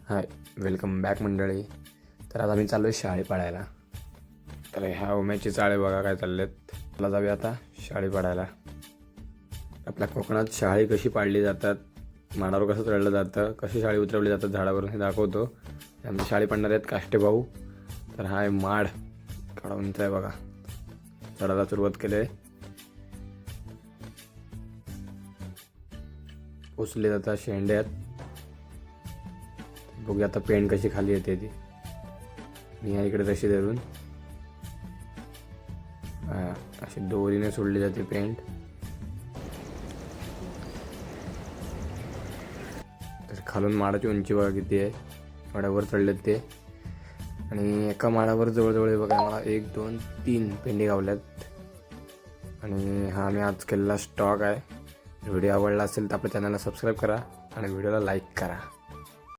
हाय, welcome back मंडळी. तर आज आम्ही चाललो आहे शाळी पाडायला. तर ह्या उम्याची चाळे बघा काय चाललेत. मला जाऊया आता शाळी पाडायला. आपल्या कोकणात शाळी कशी पाडली जातात, माडावर कसं चढलं जातं, कशी शाळी उतरवली जातात झाडावरून हे दाखवतो. आमची शाळी पाडणार आहेत काष्टे भाऊ. तर हा आहे माड काढून आहे बघा, चढायला सुरुवात केली आहे. उचलले जातात शेंड्यात. बघूया आता पेंट कशी खाली येते ती. मी या इकडे तशी धरून अशी दोरीने सोडली जाते पेंट. तर खालून माडाची उंची बघा किती आहे, माडावर चढलेत ते. आणि एका माडावर जवळजवळ बघा मला 1 2 3 पेंडी गावल्यात. आणि हा मी आज केलेला स्टॉक आहे. व्हिडिओ आवडला असेल तर आपल्या चॅनलला सबस्क्राईब करा आणि व्हिडिओला लाईक करा.